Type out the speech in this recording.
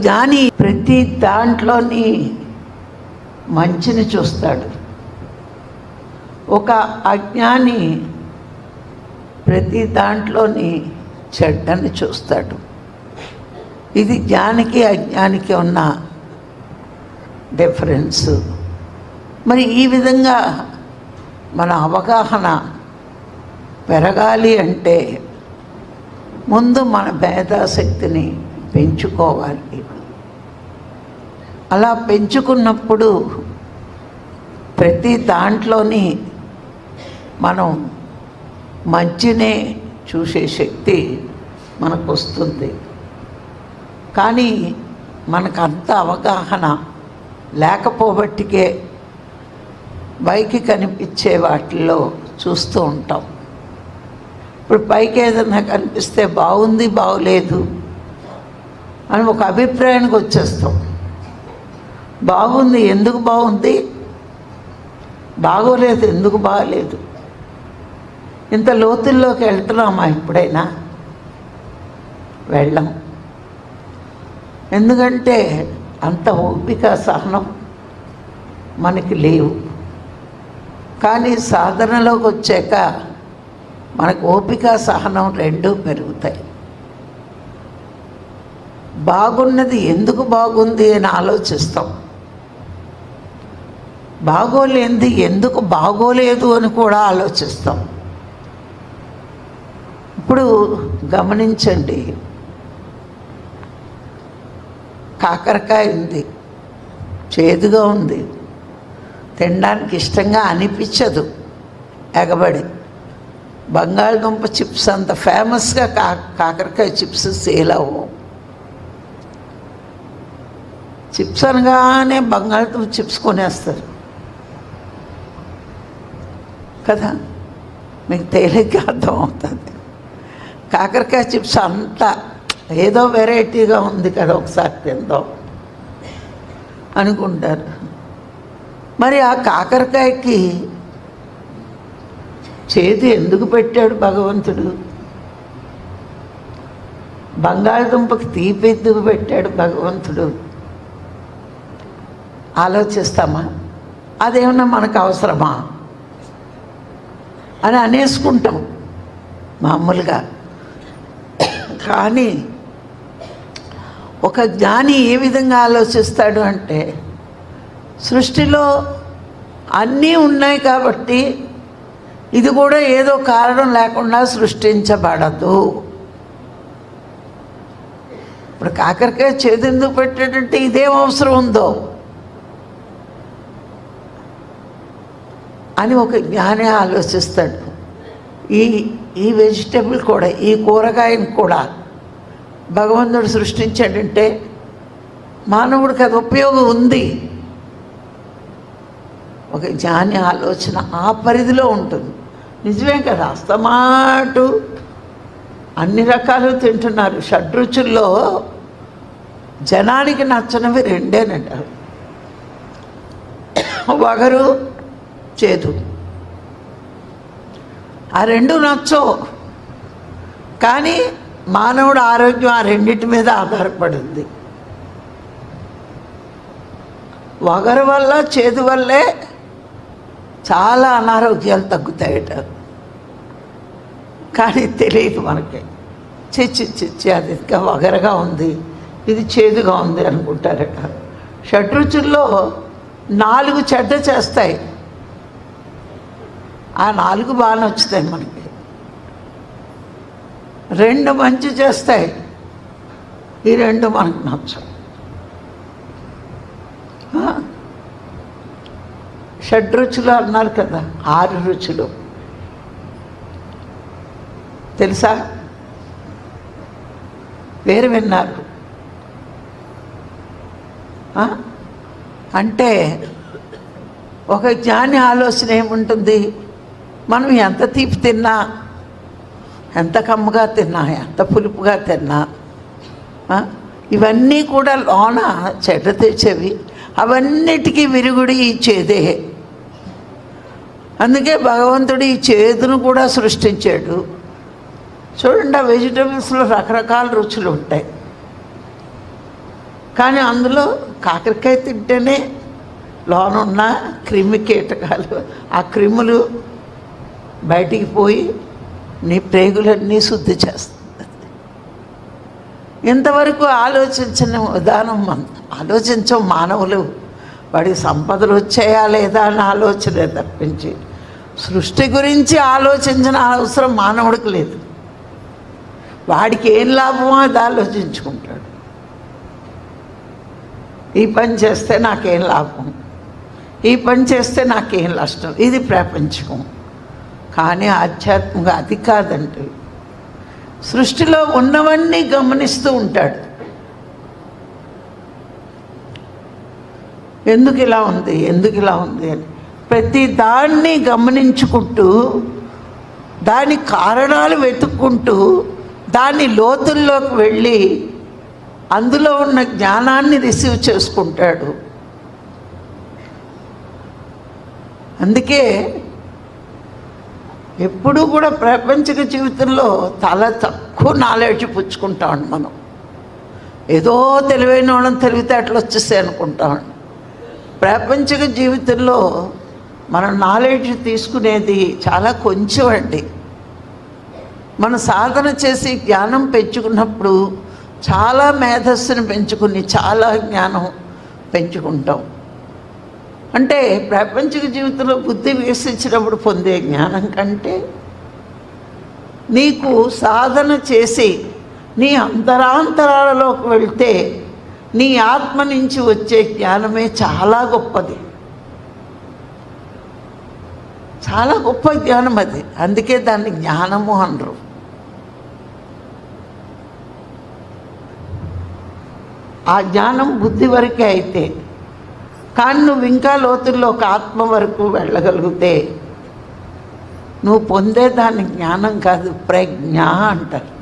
జ్ఞాని ప్రతి దాంట్లోని మంచిని చూస్తాడు. ఒక అజ్ఞాని ప్రతి దాంట్లోని చెడ్డని చూస్తాడు. ఇది జ్ఞానికి అజ్ఞానికి ఉన్న డిఫరెన్స్. మరి ఈ విధంగా మన అవగాహన పెరగాలి అంటే ముందు మన మేధాశక్తిని పెంచుకోవాలి. అలా పెంచుకున్నప్పుడు ప్రతి దాంట్లోని మనం మంచినే చూసే శక్తి మనకు వస్తుంది. కానీ మనకు అంత అవగాహన లేకపోబట్టికే పైకి కనిపించే వాటిల్లో చూస్తూ ఉంటాం. ఇప్పుడు పైకి ఏదైనా కనిపిస్తే బాగుంది బాగోలేదు అని ఒక అభిప్రాయానికి వచ్చేస్తాం. బాగుంది ఎందుకు బాగుంది, బాగోలేదు ఎందుకు బాగలేదు. ఇంత లోతుల్లోకి వెళ్తున్నామా ఎప్పుడైనా? వెళ్ళం. ఎందుకంటే అంత ఓపిక సహనం మనకి లేవు. కానీ సాధనలోకి వచ్చాక మనకు ఓపిక సహనం రెండూ పెరుగుతాయి. బాగున్నది ఎందుకు బాగుంది అని ఆలోచిస్తాం. బాగోలేంది ఎందుకు బాగోలేదు అని కూడా ఆలోచిస్తాం. ఇప్పుడు గమనించండి, కాకరకాయ ఉంది, చేదుగా ఉంది, తినడానికి ఇష్టంగా అనిపించదు, ఎగబడి. బంగాళదుంప చిప్స్ అంత ఫేమస్గా కాకరకాయ చిప్స్ సేల్ అవ్వవు. చిప్స్ అనగానే బంగాళదుంప చిప్స్ కొనేస్తారు కదా, మీకు తేలిగ్గా అర్థమవుతుంది. కాకరకాయ చిప్స్ అంతా ఏదో వెరైటీగా ఉంది కదా, ఒకసారి తిందాం అనుకుంటారు. మరి ఆ కాకరకాయకి చేదు ఎందుకు పెట్టాడు భగవంతుడు? బంగాళదుంపకి తీపి ఎందుకు పెట్టాడు భగవంతుడు? ఆలోచిస్తామా? అదేమన్నా మనకు అవసరమా అని అనేసుకుంటాం మామూలుగా. కానీ ఒక జ్ఞాని ఏ విధంగా ఆలోచిస్తాడు అంటే, సృష్టిలో అన్నీ ఉన్నాయి కాబట్టి ఇది కూడా ఏదో కారణం లేకుండా సృష్టించబడదు. ఇప్పుడు కాకరకాయ చేదు ఎందుకు పెట్టాడంటే ఇదేం అవసరం ఉందో అని ఒక జ్ఞాని ఆలోచిస్తాడు. ఈ వెజిటబుల్ కూడా, ఈ కూరగాయను కూడా భగవంతుడు సృష్టించాడంటే మానవుడికి అది ఉపయోగం ఉంది. ఒక జ్ఞాని ఆలోచన ఆ పరిధిలో ఉంటుంది. నిజమే కదా, అస్తమాటు అన్ని రకాలు తింటున్నారు. షడ్రుచుల్లో జనానికి నచ్చనివి రెండేనట, వగరు చేదు. ఆ రెండు నచ్చవు. కానీ మానవుడు ఆరోగ్యం ఆ రెండింటి మీద ఆధారపడింది. వగరు వల్ల చేదు వల్లే చాలా అనారోగ్యాలు తగ్గుతాయట. కానీ తెలియదు మనకి. చిచ్చి అది ఇంకా వగరగా ఉంది, ఇది చేదుగా ఉంది అనుకుంటారట. షడ్రుచుల్లో 4 చెడ్డ చేస్తాయి, ఆ 4 బాగా నచ్చుతాయి మనకి. 2 మంచి చేస్తాయి, ఈ 2 మనకు నచ్చవు. షడ్రుచులు అన్నారు కదా, 6 రుచులు తెలుసా? పేరు విన్నారు? అంటే ఒక జ్ఞాని ఆలోచన ఏముంటుంది? మనం ఎంత తీపి తిన్నా, ఎంత కమ్మగా తిన్నా, ఎంత పులుపుగా తిన్నా, ఇవన్నీ కూడా లోన చెడ్డ తెచ్చేవి. అవన్నిటికీ విరుగుడి ఈ చేదే. అందుకే భగవంతుడు ఈ చేదును కూడా సృష్టించాడు. చూడండి, ఆ వెజిటబుల్స్లో రకరకాల రుచులు ఉంటాయి. కానీ అందులో కాకరకాయ తింటేనే లోనున్న క్రిమి కీటకాలు, ఆ క్రిములు బయటికి పోయి నీ ప్రేగులన్నీ శుద్ధి చేస్తుంది. ఇంతవరకు ఆలోచించిన విధానం ఆలోచించం మానవులు. వాడికి సంపదలు వచ్చాయా లేదా అని ఆలోచనే తప్పించి సృష్టి గురించి ఆలోచించిన అవసరం మానవుడికి లేదు. వాడికి ఏం లాభమో అది ఆలోచించుకుంటాడు. ఈ పని చేస్తే నాకేం లాభం, ఈ పని చేస్తే నాకేం నష్టం, ఇది ప్రపంచం. కానీ ఆధ్యాత్మిక అది కాదండి. సృష్టిలో ఉన్నవన్నీ గమనిస్తూ ఉంటాడు. ఎందుకు ఇలా ఉంది, ఎందుకు ఇలా ఉంది అని ప్రతి దాన్ని గమనించుకుంటూ, దాని కారణాలు వెతుక్కుంటూ, దాని లోతుల్లోకి వెళ్ళి అందులో ఉన్న జ్ఞానాన్ని రిసీవ్ చేసుకుంటాడు. అందుకే ఎప్పుడూ కూడా ప్రాపంచిక జీవితంలో చాలా తక్కువ నాలెడ్జ్ పుచ్చుకుంటాం మనం. ఏదో తెలివైన వాళ్ళని తెలివితేటలు వచ్చేసాయి అనుకుంటాం. ప్రాపంచిక జీవితంలో మనం నాలెడ్జ్ తీసుకునేది చాలా కొంచెం అండి. మన సాధన చేసి జ్ఞానం పెంచుకున్నప్పుడు చాలా మేధస్సును పెంచుకుని చాలా జ్ఞానం పెంచుకుంటాం. అంటే ప్రాపంచిక జీవితంలో బుద్ధి వికసించినప్పుడు పొందే జ్ఞానం కంటే నీకు సాధన చేసి నీ అంతరాంతరాలలోకి వెళ్తే నీ ఆత్మ నుంచి వచ్చే జ్ఞానమే చాలా గొప్పది, చాలా గొప్ప జ్ఞానం అది. అందుకే దాన్ని జ్ఞానము అనరు. ఆ జ్ఞానం బుద్ధి వరకే అయితే, కానీ నువ్వు ఇంకా లోతుల్లో ఒక ఆత్మ వరకు వెళ్ళగలిగితే నువ్వు పొందేదాన్ని జ్ఞానం కాదు, ప్రజ్ఞ అంటారు.